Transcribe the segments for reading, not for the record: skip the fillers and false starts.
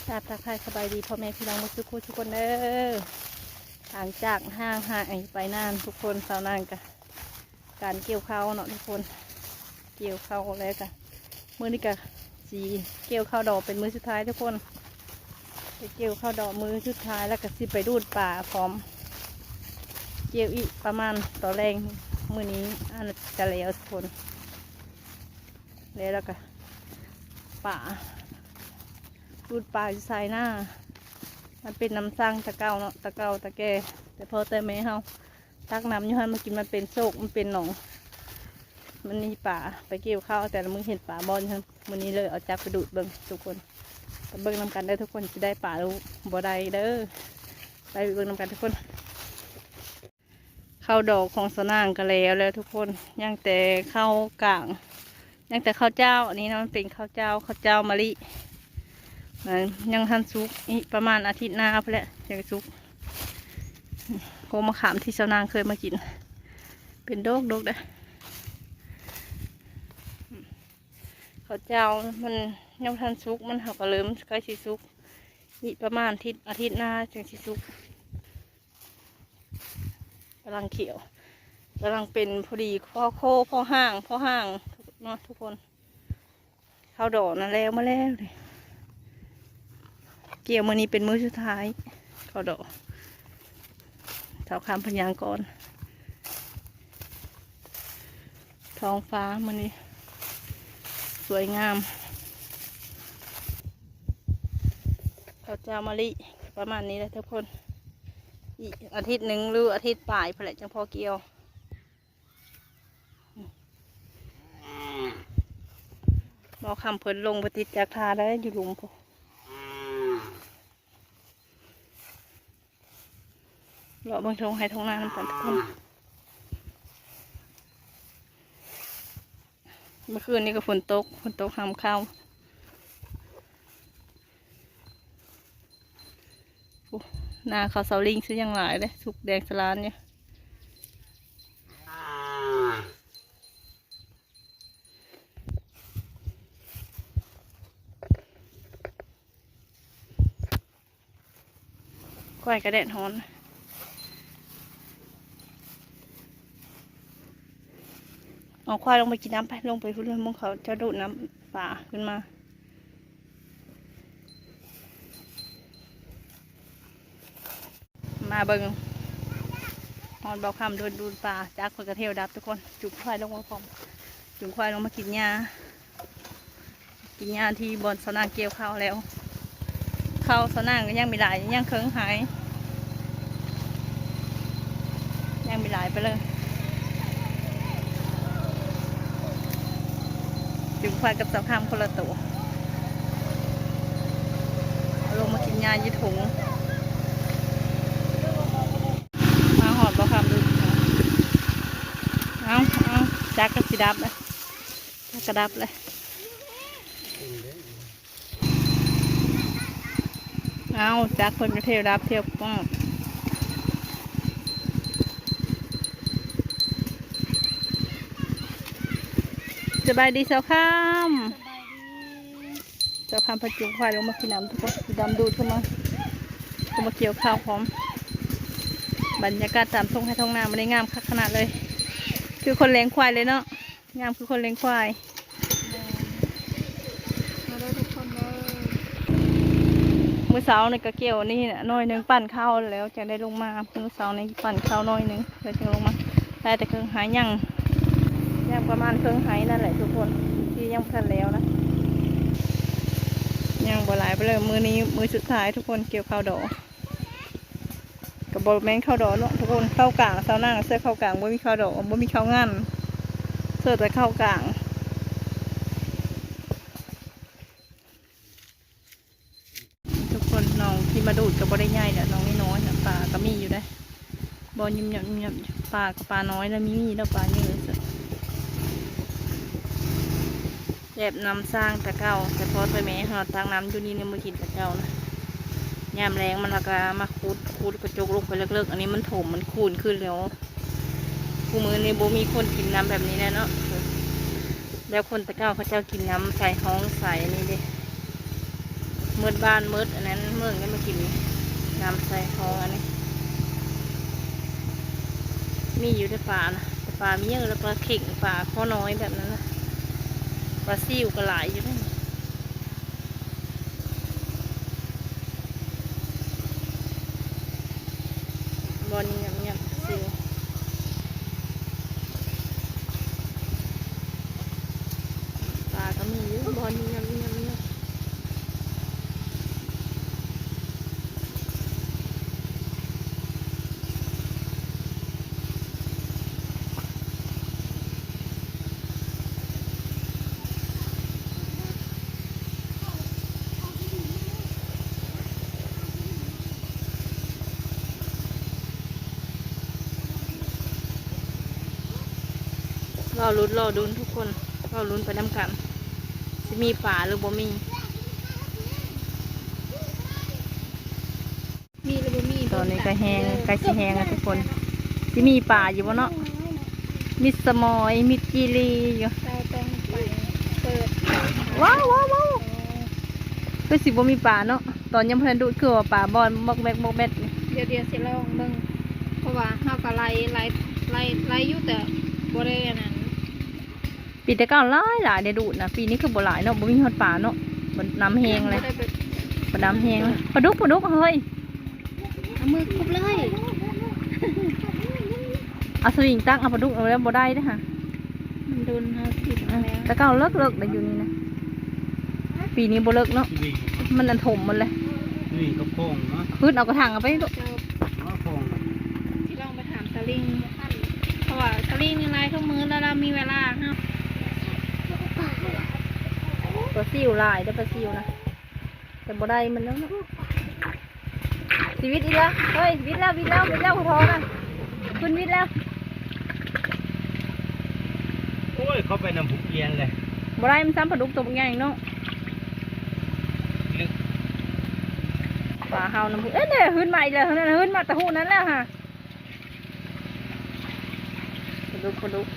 ทักทายสบายดีพ่อแม่พี่น้องทุกคนทุกคนเด้อหลังจากห่างหายไปนานทุกคนสาวนานกันการเกี่ยวข้าวเนาะทุกคนเกี่ยวข้าวแล้วกันมื้อนี้กันสีเกี่ยวข้าวดอกเป็นมื้อสุดท้ายทุกคนไปเกี่ยวข้าวดอกมื้อสุดท้ายแล้วก็สิไปดูดป่าพร้อมเกี่ยวอีกประมาณต่อแรงมื้อนี้อันจะแล้วทุกคนแล้วก็ป่าดูดป่าอยู่สายหน้ามันเป็นน้ำสร้างตะเกาเนาะตะเกาตะแกแต่พอแต่แม่เฮาตักน้ำอยู่ให้มากินมันเป็นโศกมันเป็นหนองมันมีป่าไปเกี่ยวข้าวแต่ละมึงเห็นป่าบอลครับวันนี้เลยเอาจับไปดูดเบิ้งทุกคนไปเบิ้งนำกันได้ทุกคนจะได้ป่าหรือบ่ได้เด้อไปเบิ้งนำกันทุกคนข้าวดอกของสนางกันแล้วทุกคนยังแต่ข้าวกลางยังแต่ข้าวเจ้าอันนี้นะมันเป็นข้าวเจ้ามะลิยังทันซุกอีกประมาณอาทิตย์หน้าไปแล้วยังซุกโกมะขามที่สนางเคยมากินเป็นโดกเด้อข้าวเจ้ามันยังทันซุกมันหักกระเลิมใกล้สิซุกอีกประมาณอาทิตย์หน้าจึงสิซุกกำลังเขียวกำลังเป็นพอดีพ่อห้างเนาะทุกคนข้าวดอกนั่นแล้วมาแล้วเลยเกี่ยวมือนี้เป็นมื้อสุดท้ายข้าวดอกเท้าคำพญางก่อนท้องฟ้ามือนี้สวยงามข้าวเจ้ามะลิประมาณนี้แหละทุกคนอีกอาทิตย์หนึ่งหรืออาทิตย์ปลายพอแหละจังพอเกี่ยวหมอคำเพิ่นลงปฏิจจากทาได้อยู่หลุมพอเลาะบางทงให้ทงหน้าน้ำกันทุกคนเมื่อคืนนี้ก็ฝนตกหามข้าวหน้าเขาเสาลิงซื้อยังหลายเลยสุกแดงสลานเนี่ยควายกระเด็นหอนเอาควายลงไปกินน้ำไปลงไปพุ่งมึงเขาจะดูดน้ำป่าขึ้นมาเบิ่งหอนเบาคำดูดป่าจากคนกระเทียวดับทุกคนจุกควายลงมาพร้อมจุกควายลงมากินหญ้าที่บอนสนางเกี่ยวข้าวแล้วข้าวสนางก็ยังไม่หลายยังเคิงหายยังไม่หลายไปเลยจุกควายกับเสาคำคนละตัวลงมากินหญ้ายี่ถุงมาหอดบ่คำดูเอาจักกระสีดับเลยจักกระดับเลยเอาจักคนกระเทียวดับเทียวป้องสบายดีเสาคำพระจุกควายลงมากินน้ำทุกคนดำดูดเข้ามาเกี่ยวข้าวพร้อมบรรยากาศตามท้องให้ท้องนาไม่ได้งามขนาดเลยคือคนเลี้ยงควายเลยเนาะงามคือคนเลี้ยงควายมาได้ทุกคนเลยมื้อเช้าในกระเกี่ยวนี่น่ะน้อยนึงปั่นข้าวแล้วจะได้ลงมามื้อเช้าในปั่นข้าวน้อยนึงเลยจะลงมาได้แต่เครื่องหายยังประมาณเครื่องหายนั่นแหละทุกคนที่ยังพันแล้วนะยังบ่หลายไปเลยมือนี้มือสุดท้ายทุกคนเกี่ยวข้าวดอกกับบอลแมงข้าวดอกเนาะทุกคนข้าวกลางข้าวหน้าเสื้อข้าวกลางไม่มีข้าวดอกไม่มีข้าวงั่นเสื้อแต่ข้าวกลางทุกคนน้องที่มาดูดกับบอลได้ใหญ่เนี่ยน้องนี่น้อยเนี่ยปลาก็มีอยู่ได้บอลยิ้มปลากับปลาน้อยแล้วมีแล้วปลาเยอะสุดแบบน้ำสร้างตะเก้าแต่พอตัวแม่เราตั้งน้ำอยู่นี่เนี่ยมากินตะเก้านะยามแรงมันก็มาคูดกระจกลงไปเลิกๆอันนี้มันถมมันคูนขึ้นแล้วผู้มือนี่โบมีคนกินน้ำแบบนี้แน่เนาะแล้วคนตะเก้าเขาเจ้ากินน้ำใส่ห้องใส่อันนี้ดิ มืดบ้านมืดอันนั้นเมืองได้มากินน้ำใส่ทองอันนี้มีอยู่ในป่านะแต่ป่ามีเยอะแล้วปลาเข่งป่าข้อน้อยแบบนั้นนะปลาซิวก็หลายอยู่ด้วยบอลเงียบเงียบซิวปลาก็มีอยู่บอลเงียบเงียบเงียบรอลุ้นรอดุนทุกคนรอลุ้นไปน้ำกันจะมีป่าหรือบ่มี มีหรือบ่มี ตอนนี้ก็แห้งใกล้สิแห้งแล้วทุกคนที่มีป่าอยู่บ่เนาะมีสมอยมีกีรีอยู่ เราต้องไปเปิด ว้าวว้าวว้าวก็สิบ่มีป่าเนาะตอนยังเพิ่นดูคือว่าป่าบอนมอกแมกมอกแมกนี่ เดี๋ยวสิลองเบิ่งเพราะว่าเฮาก็ไล่อยู่แต่บ่ได้อันนั้น ปีแต่เก่าหลายหลายได้ดูดนะปีนี้คือบ่หลายเนาะบ่มีฮอดป่าเนาะมันน้ำแห้งเลย บ่ได้ไป บ่น้ำแห้งเลยปลาดุกเฮ้ย เอามือคุบเลย เอาสวิงตั้งเอาปลาดุกเอาแล้วบ่ได้เด้อค่ะ มันโดนเฮากินแล้ว แต่เก่าเลิกได้อยู่นี่นะปีนี้บ่เลิกเนาะ วิ่ง มันอันถมมันเลย วิ่งกับโค้งเนาะ ขึ้นเอากระถางเอาไปลูก เจ้า เนาะโค้ง สิลองไปถามสลิงเพราะว่าสลิงนี่ไล่ทุกมื้อแล้วเรามีเวลาเฮา ปลาซิวหลายได้อปลาซิวนะแต่บ่ได้มันแล้วเนาะชีวิตอีกแล้วเฮ้ยวิทย์แล้วขอโทษนะขึ้นวิทย์แล้ว โอ้ยเขาไปนำผูกเอียนเลย บ่ได้มันซ้ำปลาดุกตัวใหญ่เนาะ ลึก ปลาเฮาน้ำผึ้งเอ้ยเนี่ยขึ้นมาอีกแล้วนั่นน่ะขึ้นมาแต่หูนั้นแล้วค่ะปลาดุก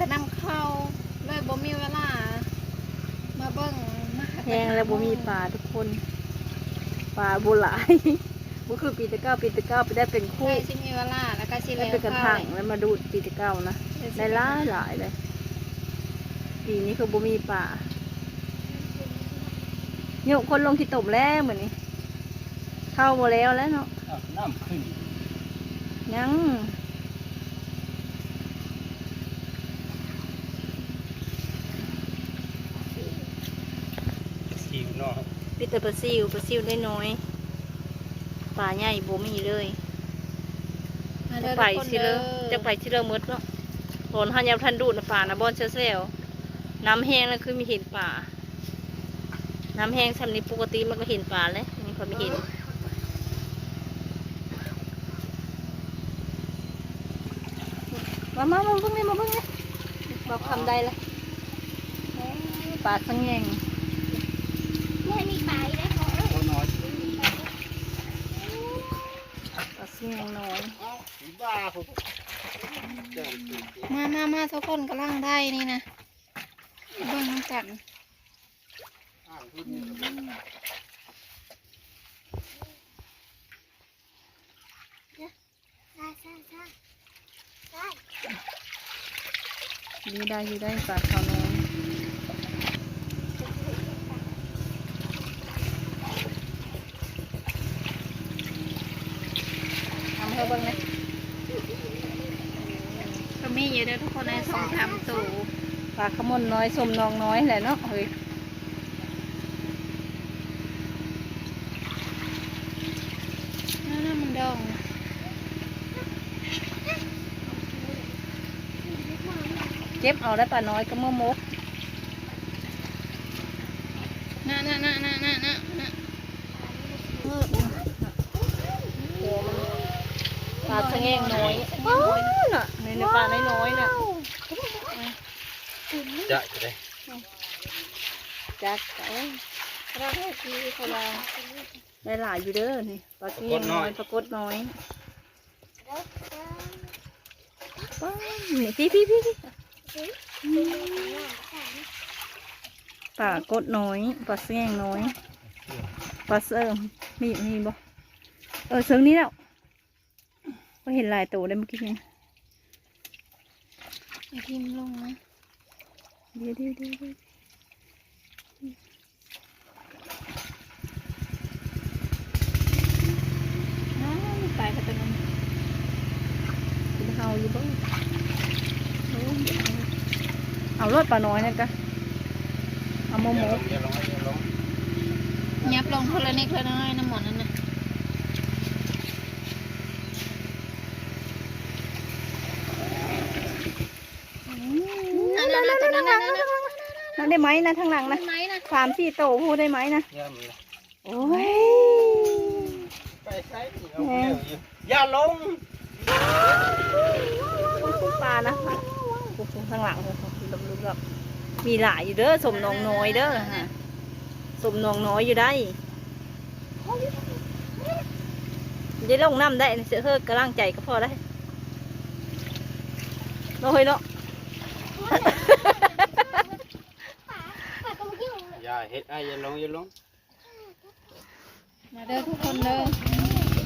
จะนำเข้าเลยบ่มีเวลามาเบิ่งมาหา แห้งแล้วบ่มีปลาทุกคนปลาบ่หลาย บ่คือปีแต่เก้าไปได้เป็น ใคร คู่ สิมีเวลาแล้วก็สิ ได้ แล้ว เป็นกระถางแล้วมาดูดปีแต่เก้านะได้หลายเลยปีนี้คือบ่มีปลาโยกคนลงที่ตมแล้วเหมือนนี้เข้าบ่แล้วเนาะ น้ำขึ้น ยัง สิวเนาะ ปิดแต่ปลาซิวได้น้อยปลาใหญ่บ่มีเลยจะไปสิเลยหมดเนาะตอนหันยามทันดูดนะป่านะบอนเซลน้ำแห้งแล้วคือมีเห็นป่าน้ำแห้งสำนี้ปกติมันก็เห็นป่าแล้วนี่พอไม่เห็นมาเพิ่งนี่บอกคำใดเลยป่าสังแงง แม่มีปลาอีกแล้วขอ เขาน้อย ป่าสังแงงน้อย สีบ้าผม มาทุกคนกำลังได้นี่นะเบิ่งน้ำกันอยู่ได้ป่าเขาน้อยทำเพื่อเบิ่งนะ ก็มีอยู่เด้อทุกคนใน2-3ตัว ปลาขมนน้อยสมนองน้อยแหละเนาะเฮ้ย นั่นมันดอง เก็บเอาได้ปลาน้อยก็มก น่ะ ปลาสะแงงน้อยน่ะในปลาน้อยๆน่ะ จะได้ จักเอ้ย เราให้ทีเขาลอง ได้หลายอยู่เด้อนี่ปลาสะแงงน้อยปลากดน้อยป้านี่พี่ ปลากดน้อยปลาแซงน้อยปลาเสิร์มมีบ่เสิร์งนี้แล้วก็เห็นลายตัวได้เมื่อกี้นี่ ไอ้ทิมลงนะ เดี๋ยวไปกันตัวนึงกินข้าวอยู่บ้างเอารถปลาน้อยนะกะเอาโมโม อย่าลง ยับลงคนละนิดคนละน้อยน้ำหมดนั่นนะนั่นได้ไหมนะทางหลังนะ ไหมนะ 3-4 โตพูดได้ไหมนะ อย่ามี โอ้ย ไปใส่เอาเร็วอยู่อย่าลง คุณปลานะทางหลังลุกมีหลายอยู่เด้อสมนองน้อยเด้อฮะสมนองน้อยอยู่ได้จะลงน้ำได้เสือเฮือกกระล่างใจก็พอได้เราเฮ้ยเนาะ อย่าเฮ็ดอย่าลง มาเด้อทุกคนเด้อ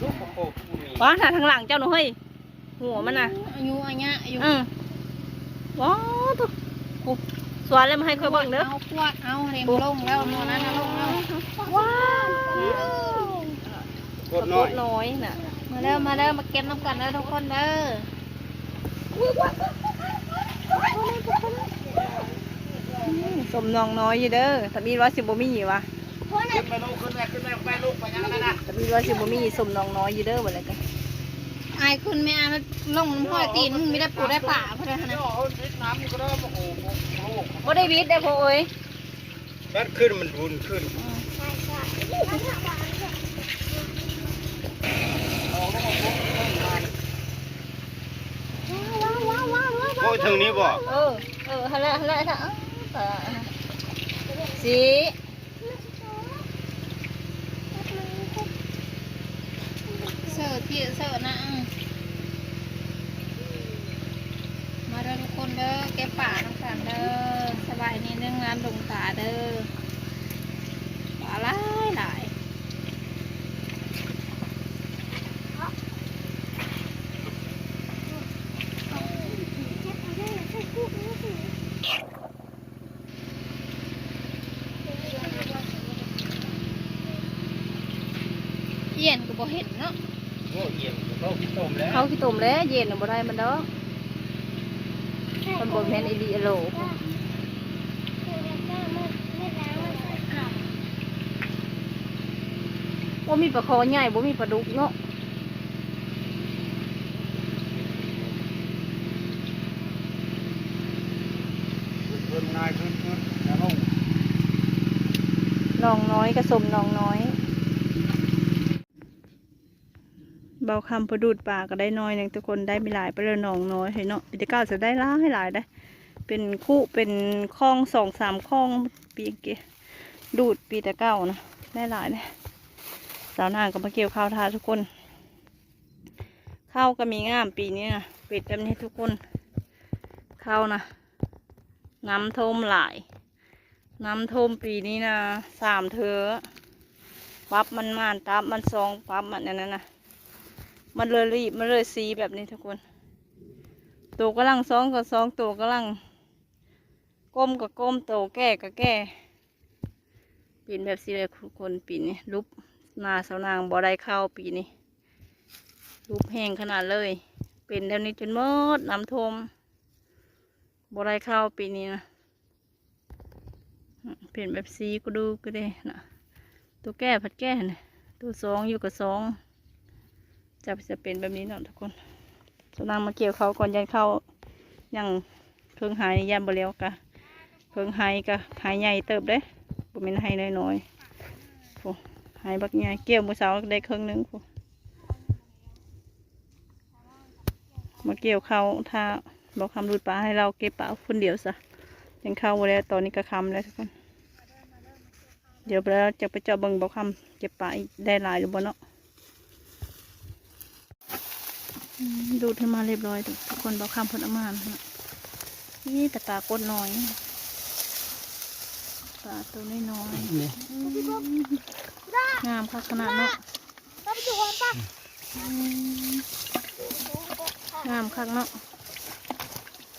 ลูกโป่งมี ว้าหน้าทางหลังเจ้าหนูเฮ้ยหัวมันน่ะ อายุอันเนี้ยอายุ ว้าวตุ๊กสวนเลยมาให้ค่อยเบิ่งเด้อ เอาขวดเอาเร็มลงแล้วโน่นนั่นลงแล้ว ว้าว กดน้อย น้อยน่ะ มาเด้อมาเก็บน้ำกันเด้อทุกคนเด้อ สมนองน้อยอยู่เด้อถ้ามีว่าสิบ่มีวะ ขึ้นไปลูกขึ้นไปลูกไปยังไงนะ ถ้ามีว่าสิบ่มีสมนองน้อยอยู่เด้อบ่เลยกัน ไอ้คุณแม่มันลงน้ำห้อยตีนไม่ได้ปูได้ป่าเพราะฉะนั้น โอ้ยน้ำก็เริ่มโอ้โหลูก บ่ได้วิทย์ได้พ่อเอ้ย มันขึ้นมันรุนขึ้นโอ้ยถึงนี้บ่ ฮะละสี เสิร์ฟพี่เสิร์ฟนะมาเด้อทุกคนเด้อเก็บป่าน้ำกันเด้อสบายนี่เรื่องงานลงตาเด้อป่าหลายเย็นก็บ่เห็นเนาะ โอ้ยเยี่ยมเขาพิจมแล้ว เขาขี้ตุ่มแล้วเย็นน่ะบ่ได้มันดอกมันบ่แม่นอีหลีอะโลบ่มีปลาคอใหญ่บ่มีปลาดุกเนาะ ขึ้นนายขึ้นแล้วลง น้องน้อยกระสมน้องน้อยเบาคำประดูดปลาก็ได้น้อยหนึ่งทุกคนได้ไม่หลายไปเลยน้องน้อยเห็นเนาะปีที่9จะได้หลายได้เป็นคู่เป็นคลอง2-3คลองปีเกี่ยดูดปีแต่9นะได้หลายเลยสาวนางก็มาเกี่ยวข้าวทาทุกคนข้าวก็มีงามปีนี้นะปิดแบบนี้ทุกคนข้าวนะน้ำท่วมหลายน้ำท่วมปีนี้นะ3 เทื่อปั๊บมันมานตับมัน2ปั๊บมันนั่นนะมันเลยรีบมันเลยสีแบบนี้ทุกคนตัวกำลัง2 กับ 2ตัวกำลังก้มกับก้มตัวแก่กับแก่ปีนแบบสีเลยทุกคนปีนี้รูปนาสาวนางบ่ได้เข้าปีนี้รูปแห้งขนาดเลยเป็นแบบนี้จนหมดน้ำท่วมบ่ได้เข้าปีนี้นะเป็นแบบสีก็ดูก็ได้นะตัวแก่ผัดแก่นะตัว2อยู่กับ2จะเป็นแบบนี้เนาะทุกคนสาวนางมาเกี่ยวเขาก่อนยันเข้ายังเพิ่งหายยันบ่แล้วกะเพิ่งหายกะหายใหญ่เติบเด้บ่แม่นหายน้อยๆโอ้หายบักใหญ่เกี่ยวมื้อเช้าได้ครึ่งนึงโอ้มาเกี่ยวเขาถ้าบอกคำรูดปลาให้เราเก็บปลาคนเดียวซะยังเข้าบ่แล้วตอนนี้ก็คำแล้วทุกคนเดี๋ยวเราจะไปเจาะเบิ่งบอกคำเก็บปลาได้หลายหรือบ่เนาะดูดขึ้นมาเรียบร้อยทุกคนบอกคำผลออกมานะนี่แต่ปลากดน้อย ปลาตัวน้อย นี่ ๆงามค่ะขนาดเนาะงามคักเนาะ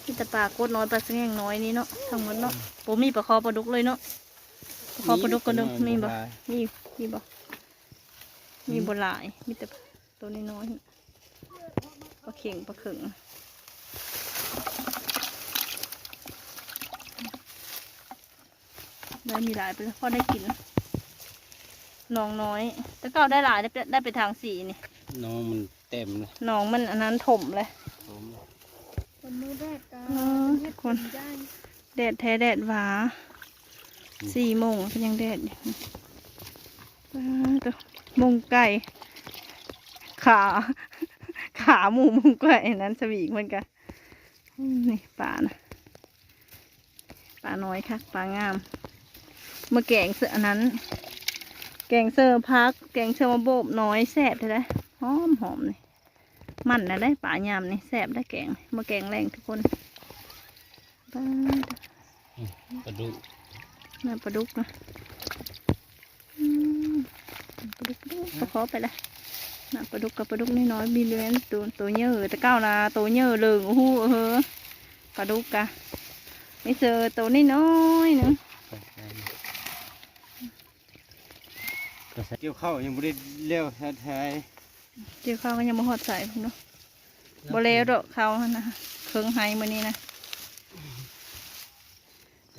ที่แต่ปลากดน้อยปลาสะแง่งน้อยนี่เนาะทั้งหมดเนาะผมมีปลาคอปลาดุกเลยเนาะปลาคอปลาดุกก็ดูมีบ่มีบ่มีบ่หลายมีแต่ตัวน้อยๆปลาเข่งปลาเข่งได้มีหลายไปแล้วพอได้กินหนองน้อยแต่ก็ได้หลายได้ไปทางสีนี่ น้องมันเต็มเลย หนองมันอันนั้นถมเลย ผม คนมือแรกก็ ทุกคนแดดแท้แดดหวา4 โมงก็ยังแดดอยู่ตัวมุงไก่ขาหมูมุงไก่นั้นสวีกเหมือนกันนี่ปลานะปลาน้อยค่ะปลางามเมื่อแกงเสืออันนั้น แกงเซอร์พักแกงเซอร์มาโบบน้อยแซ่บเลยหอมนี่มันนะได้ปลายามนี่แซ่บได้แกงมาแกงแรงทุกคนปลา ปลาดุก น่าปลาดุกนะปลาดุกปลาคอไปละน่าปลาดุกกับปลาดุกน้อยๆมีเลี้ยงตัวเยอะแต่เก้านะตัวเยอะเลยโอ้โหปลาดุกกะไม่เจอตัวน้อยๆนึง เกี่ยวข้าวยังไม่ได้เลี้ยวแท้ เดี๋ยวข้าวก็ยังมาหอดใส่ผมเนาะบ่เลวดอกข้าวหั่นนะเครื่องไห้มื้อนี้นะ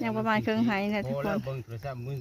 ยังประมาณเครื่องไห้เนี่ยทุกคน เบิ่งโทรศัพท์มึง